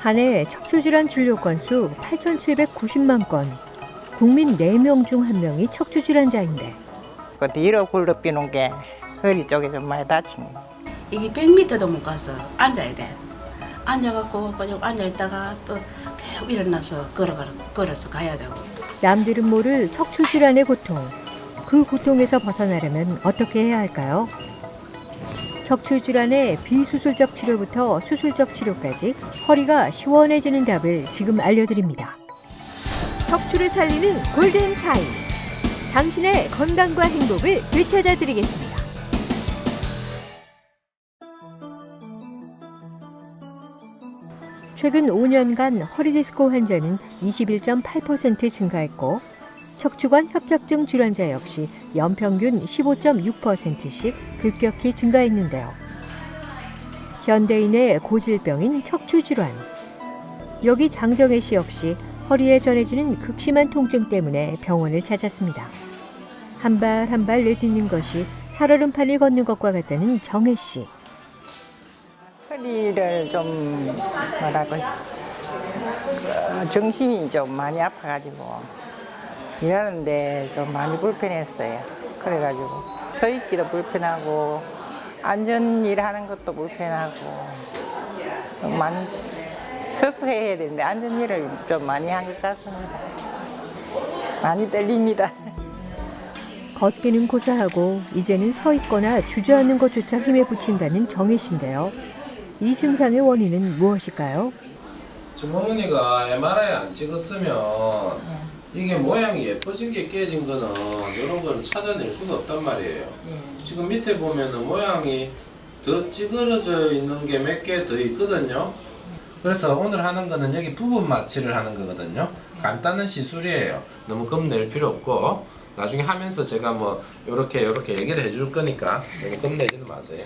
한 해 척추질환 진료 건수 8,790만 건. 국민 4명 중 1명이 척추질환자인데 그 뒤로 굴러비는 게 허리 쪽에 좀 많이 다친 거. 이게 100m도 못 가서 앉아야 돼. 앉아갖고 그냥 앉아있다가 또 계속 일어나서 걸어서 가야 되고. 남들은 모를 척추질환의 고통. 그 고통에서 벗어나려면 어떻게 해야 할까요? 척추질환의 비수술적 치료부터 수술적 치료까지 허리가 시원해지는 답을 지금 알려드립니다. 척추를 살리는 골든타임. 당신의 건강과 행복을 되찾아드리겠습니다. 최근 5년간 허리디스크 환자는 21.8% 증가했고 척추관 협착증 질환자 역시 연평균 15.6%씩 급격히 증가했는데요. 현대인의 고질병인 척추질환. 여기 장정혜 씨 역시 허리에 전해지는 극심한 통증 때문에 병원을 찾았습니다. 한 발 한 발 내딛는 것이 살얼음판을 걷는 것과 같다는 정혜 씨. 허리를 좀 뭐라고 정신이 좀 많이 아파가지고 일하는데 좀 많이 불편했어요. 그래가지고 서 있기도 불편하고 앉은 일하는 것도 불편하고 많이 서서 해야 되는데 앉은 일을 좀 많이 한 것 같습니다. 많이 떨립니다. 걷기는 고사하고 이제는 서 있거나 주저앉는 것조차 힘에 부친다는 정혜 씨인데요. 이 증상의 원인은 무엇일까요? 지금 어머니가 MRI 안 찍었으면 이게 모양이 예뻐진 게 깨진 거는 이런 걸 찾아낼 수가 없단 말이에요. 지금 밑에 보면은 모양이 더 찌그러져 있는 게 몇 개 더 있거든요. 그래서 오늘 하는 거는 여기 부분 마취를 하는 거거든요. 간단한 시술이에요. 너무 겁낼 필요 없고 나중에 하면서 제가 뭐 요렇게 얘기를 해줄 거니까 너무 겁내지는 마세요.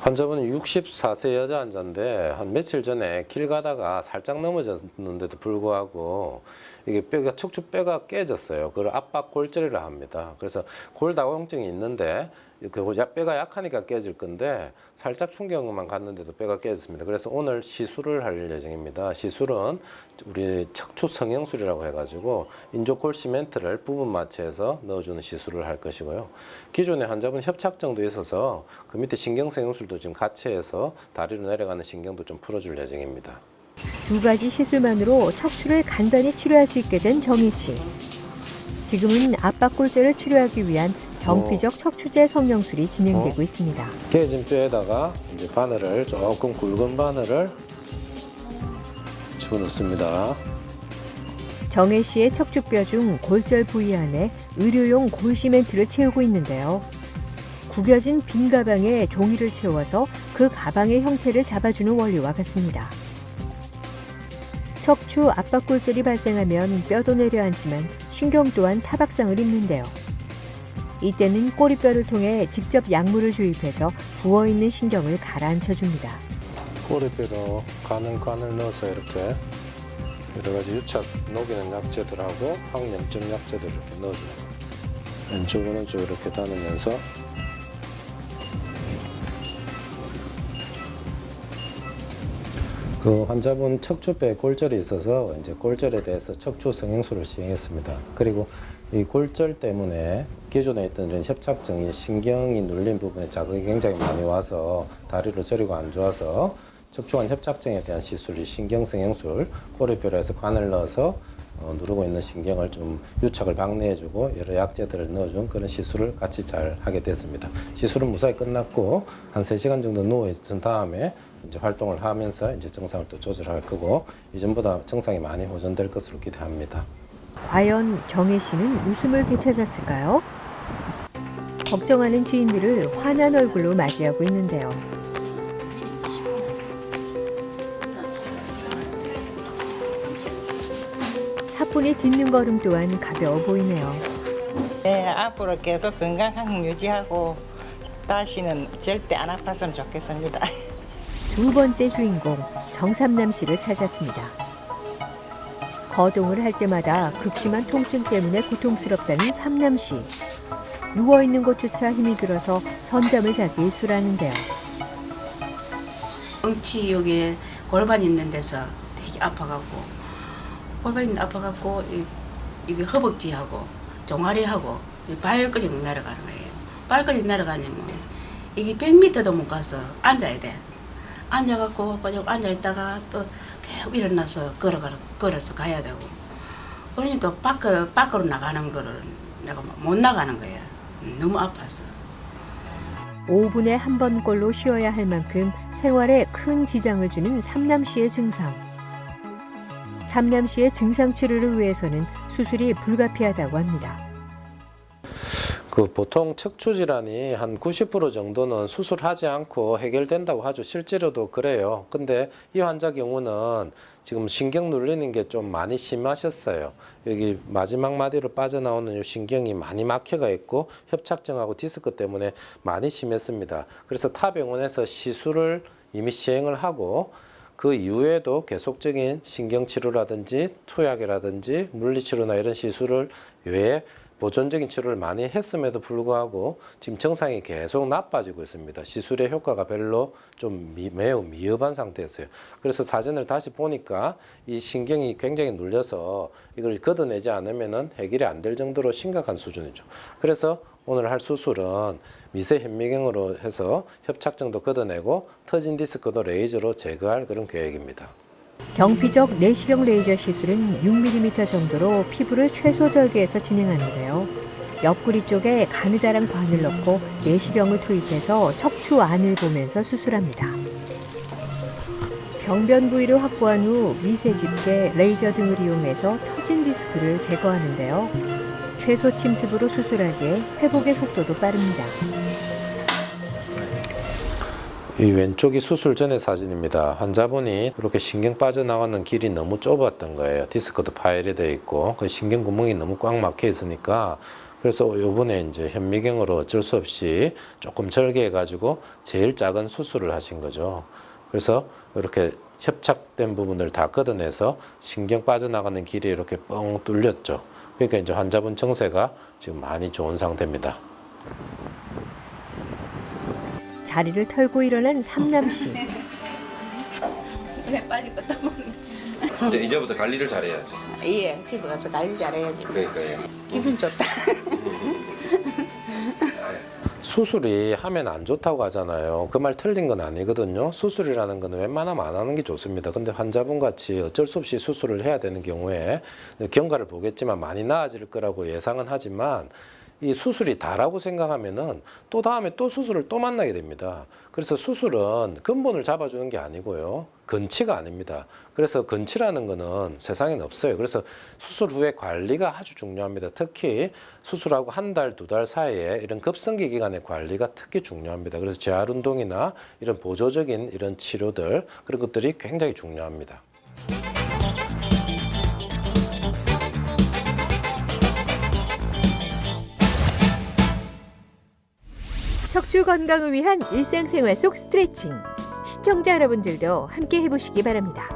환자분은 64세 여자 환자인데 한 며칠 전에 길 가다가 살짝 넘어졌는데도 불구하고 이게 척추뼈가 깨졌어요. 그걸 압박골절이라 합니다. 그래서 골다공증이 있는데 그 뼈가 약하니까 깨질 건데 살짝 충격만 갔는데도 뼈가 깨졌습니다. 그래서 오늘 시술을 할 예정입니다. 시술은 우리 척추 성형술이라고 해가지고 인조골 시멘트를 부분 마취해서 넣어주는 시술을 할 것이고요. 기존에 환자분 협착증도 있어서 그 밑에 신경 성형술도 지금 같이 해서 다리로 내려가는 신경도 좀 풀어줄 예정입니다. 2가지 시술만으로 척추를 간단히 치료할 수 있게 된 정혜 씨. 지금은 압박골절을 치료하기 위한 경피적 척추제 성형술이 진행되고 있습니다. 깨진 뼈에다가 이제 바늘을 조금 굵은 바늘을 집어넣습니다. 정혜 씨의 척추뼈 중 골절 부위 안에 의료용 골시멘트를 채우고 있는데요. 구겨진 빈 가방에 종이를 채워서 그 가방의 형태를 잡아주는 원리와 같습니다. 척추 압박골절이 발생하면 뼈도 내려앉지만 신경 또한 타박상을 입는데요. 이때는 꼬리뼈를 통해 직접 약물을 주입해서 부어있는 신경을 가라앉혀줍니다. 꼬리뼈로 간을 넣어서 이렇게 여러 가지 유착 녹이는 약재들하고 항염증 약재들을 이렇게 넣어줘요. 왼쪽 오른쪽 이렇게 다니면서 그 환자분 척추뼈에 골절이 있어서 이제 골절에 대해서 척추 성형술을 시행했습니다. 그리고 이 골절 때문에 기존에 있던 이런 협착증이 신경이 눌린 부분에 자극이 굉장히 많이 와서 다리로 저리고 안 좋아서 척추관 협착증에 대한 시술이 신경성형술, 꼬리뼈로 해서 관을 넣어서 누르고 있는 신경을 좀 유착을 방내해주고 여러 약재들을 넣어준 그런 시술을 같이 잘 하게 됐습니다. 시술은 무사히 끝났고 한 3시간 정도 누워있은 다음에 이제 활동을 하면서 이제 정상을 또 조절할 거고 이전보다 정상이 많이 호전될 것으로 기대합니다. 과연 정혜 씨는 웃음을 되찾았을까요? 걱정하는 지인들을 환한 얼굴로 맞이하고 있는데요. 사뿐히 딛는 걸음 또한 가벼워 보이네요. 네, 앞으로 계속 건강한 유지하고 다시는 절대 안 아팠으면 좋겠습니다. 2번째 주인공 정삼남 씨를 찾았습니다. 거동을 할 때마다 극심한 통증 때문에 고통스럽다는 삼남 씨. 누워있는 것조차 힘이 들어서 선잠을 자기 일쑤라는데요. 엉치 여기에 골반 있는 데서 되게 아파갖고 골반이 아파갖고 이게 허벅지하고 종아리하고 발끝이 내려가는 거예요. 발끝이 내려가면 이게 100m도 못 가서 앉아야 돼. 앉아갖고 그냥 앉아있다가 또 계속 일어나서 걸어서 가야 되고 그러니까 밖으로 나가는 거를 내가 못 나가는 거예요. 너무 아파서. 5분에 한 번꼴로 쉬어야 할 만큼 생활에 큰 지장을 주는 삼남씨의 증상. 삼남씨의 증상 치료를 위해서는 수술이 불가피하다고 합니다. 보통 척추 질환이 한 90% 정도는 수술하지 않고 해결된다고 하죠. 실제로도 그래요. 근데 이 환자 경우는 지금 신경 눌리는 게 좀 많이 심하셨어요. 여기 마지막 마디로 빠져나오는 이 신경이 많이 막혀가 있고 협착증하고 디스크 때문에 많이 심했습니다. 그래서 타 병원에서 시술을 이미 시행을 하고 그 이후에도 계속적인 신경치료라든지 투약이라든지 물리치료나 이런 시술을 외에 보존적인 치료를 많이 했음에도 불구하고 지금 증상이 계속 나빠지고 있습니다. 시술의 효과가 별로 좀 매우 미흡한 상태였어요. 그래서 사진을 다시 보니까 이 신경이 굉장히 눌려서 이걸 걷어내지 않으면 해결이 안 될 정도로 심각한 수준이죠. 그래서 오늘 할 수술은 미세 현미경으로 해서 협착증도 걷어내고 터진 디스크도 레이저로 제거할 그런 계획입니다. 경피적 내시경 레이저 시술은 6mm 정도로 피부를 최소 절개해서 진행하는데요. 옆구리 쪽에 가느다란 관을 넣고 내시경을 투입해서 척추 안을 보면서 수술합니다. 병변 부위를 확보한 후 미세 집게, 레이저 등을 이용해서 터진 디스크를 제거하는데요. 최소 침습으로 수술하기에 회복의 속도도 빠릅니다. 이 왼쪽이 수술 전의 사진입니다. 환자분이 이렇게 신경 빠져나가는 길이 너무 좁았던 거예요. 디스크도 파열이 되어 있고 그 신경 구멍이 너무 꽉 막혀 있으니까 그래서 요번에 이제 현미경으로 어쩔 수 없이 조금 절개해 가지고 제일 작은 수술을 하신 거죠. 그래서 이렇게 협착된 부분을 다 걷어내서 신경 빠져나가는 길이 이렇게 뻥 뚫렸죠. 그러니까 이제 환자분 증세가 지금 많이 좋은 상태입니다. 자리를 털고 일어난 삼남씨. 왜 빨리 걷다 보면 이제부터 관리를 잘해야지. 예, 집에 가서 관리 잘해야지. 그러니까 예. 기분 좋다. 수술이 하면 안 좋다고 하잖아요. 그 말 틀린 건 아니거든요. 수술이라는 건 웬만하면 안 하는 게 좋습니다. 근데 환자분 같이 어쩔 수 없이 수술을 해야 되는 경우에 경과를 보겠지만 많이 나아질 거라고 예상은 하지만 이 수술이 다라고 생각하면은 또 다음에 또 수술을 또 만나게 됩니다. 그래서 수술은 근본을 잡아주는 게 아니고요. 근치가 아닙니다. 그래서 근치라는 거는 세상에는 없어요. 그래서 수술 후에 관리가 아주 중요합니다. 특히 수술하고 한 달, 두 달 사이에 이런 급성기 기간의 관리가 특히 중요합니다. 그래서 재활 운동이나 이런 보조적인 이런 치료들 그런 것들이 굉장히 중요합니다. 척추 건강을 위한 일상생활 속 스트레칭. 시청자 여러분들도 함께 해보시기 바랍니다.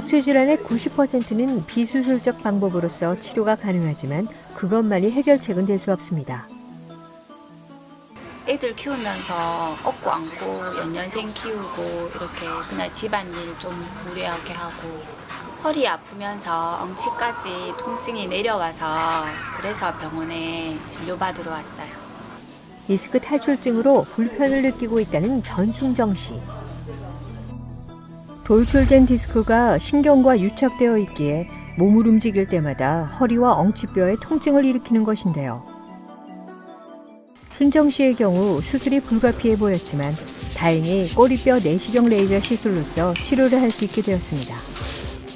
척추 질환의 90%는 비수술적 방법으로서 치료가 가능하지만 그것만이 해결책은 될 수 없습니다. 애들 키우면서 업고 안고 연년생 키우고 이렇게 그냥 집안일 좀 무리하게 하고 허리 아프면서 엉치까지 통증이 내려와서 그래서 병원에 진료받으러 왔어요. 디스크 탈출증으로 불편을 느끼고 있다는 전순정 씨. 돌출된 디스크가 신경과 유착되어 있기에 몸을 움직일 때마다 허리와 엉치뼈에 통증을 일으키는 것인데요. 순정 씨의 경우 수술이 불가피해 보였지만 다행히 꼬리뼈 내시경 레이저 시술로서 치료를 할 수 있게 되었습니다.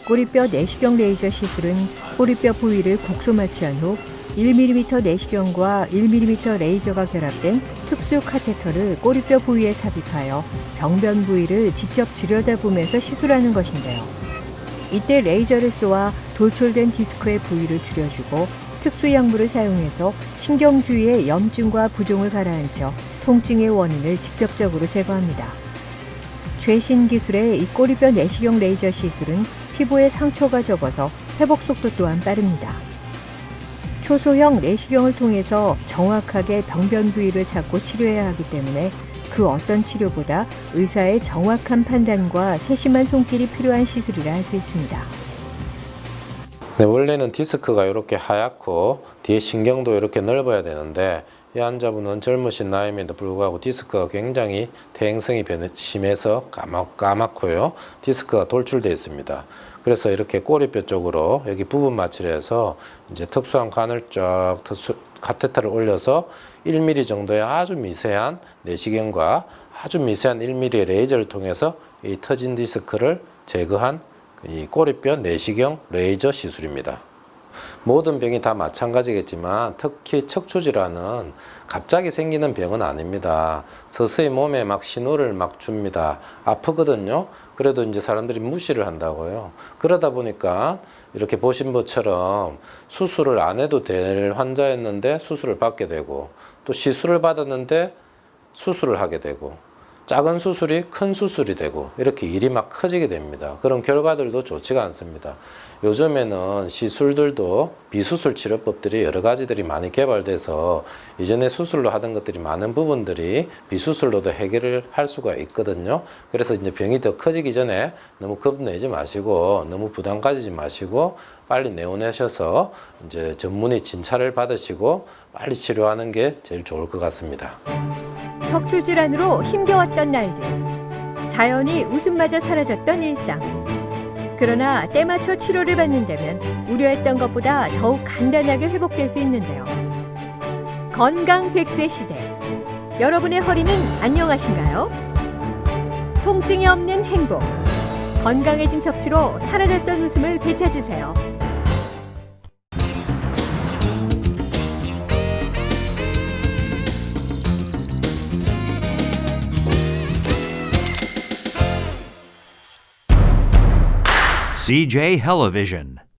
꼬리뼈 내시경 레이저 시술은 꼬리뼈 부위를 곡소 마취한 후 1mm 내시경과 1mm 레이저가 결합된 특수 카테터를 꼬리뼈 부위에 삽입하여 병변 부위를 직접 들여다보면서 시술하는 것인데요. 이때 레이저를 쏘아 돌출된 디스크의 부위를 줄여주고 특수 약물을 사용해서 신경 주위의 염증과 부종을 가라앉혀 통증의 원인을 직접적으로 제거합니다. 최신 기술의 이 꼬리뼈 내시경 레이저 시술은 피부에 상처가 적어서 회복 속도 또한 빠릅니다. 초소형 내시경을 통해서 정확하게 병변 부위를 찾고 치료해야 하기 때문에 그 어떤 치료보다 의사의 정확한 판단과 세심한 손길이 필요한 시술이라 할 수 있습니다. 네, 원래는 디스크가 이렇게 하얗고 뒤에 신경도 이렇게 넓어야 되는데 이 환자분은 젊으신 나이임에도 불구하고 디스크가 굉장히 퇴행성이 심해서 까맣고요. 디스크가 돌출되어 있습니다. 그래서 이렇게 꼬리뼈 쪽으로 여기 부분 마취를 해서 이제 특수한 간헐적 카테터를 올려서 1mm 정도의 아주 미세한 내시경과 아주 미세한 1mm의 레이저를 통해서 이 터진 디스크를 제거한 이 꼬리뼈 내시경 레이저 시술입니다. 모든 병이 다 마찬가지겠지만 특히 척추질환은 갑자기 생기는 병은 아닙니다. 서서히 몸에 막 신호를 막 줍니다. 아프거든요. 그래도 이제 사람들이 무시를 한다고요. 그러다 보니까 이렇게 보신 것처럼 수술을 안 해도 될 환자였는데 수술을 받게 되고 또 시술을 받았는데 수술을 하게 되고 작은 수술이 큰 수술이 되고 이렇게 일이 막 커지게 됩니다. 그런 결과들도 좋지가 않습니다. 요즘에는 시술들도 비수술 치료법들이 여러 가지들이 많이 개발돼서 이전에 수술로 하던 것들이 많은 부분들이 비수술로도 해결을 할 수가 있거든요. 그래서 이제 병이 더 커지기 전에 너무 겁내지 마시고 너무 부담 가지지 마시고 빨리 내원하셔서 이제 전문의 진찰을 받으시고 빨리 치료하는 게 제일 좋을 것 같습니다. 척추 질환으로 힘겨웠던 날들, 자연히 웃음마저 사라졌던 일상. 그러나 때 맞춰 치료를 받는다면 우려했던 것보다 더욱 간단하게 회복될 수 있는데요. 건강 100세 시대. 여러분의 허리는 안녕하신가요? 통증이 없는 행복. 건강해진 척추로 사라졌던 웃음을 되찾으세요. CJ Television.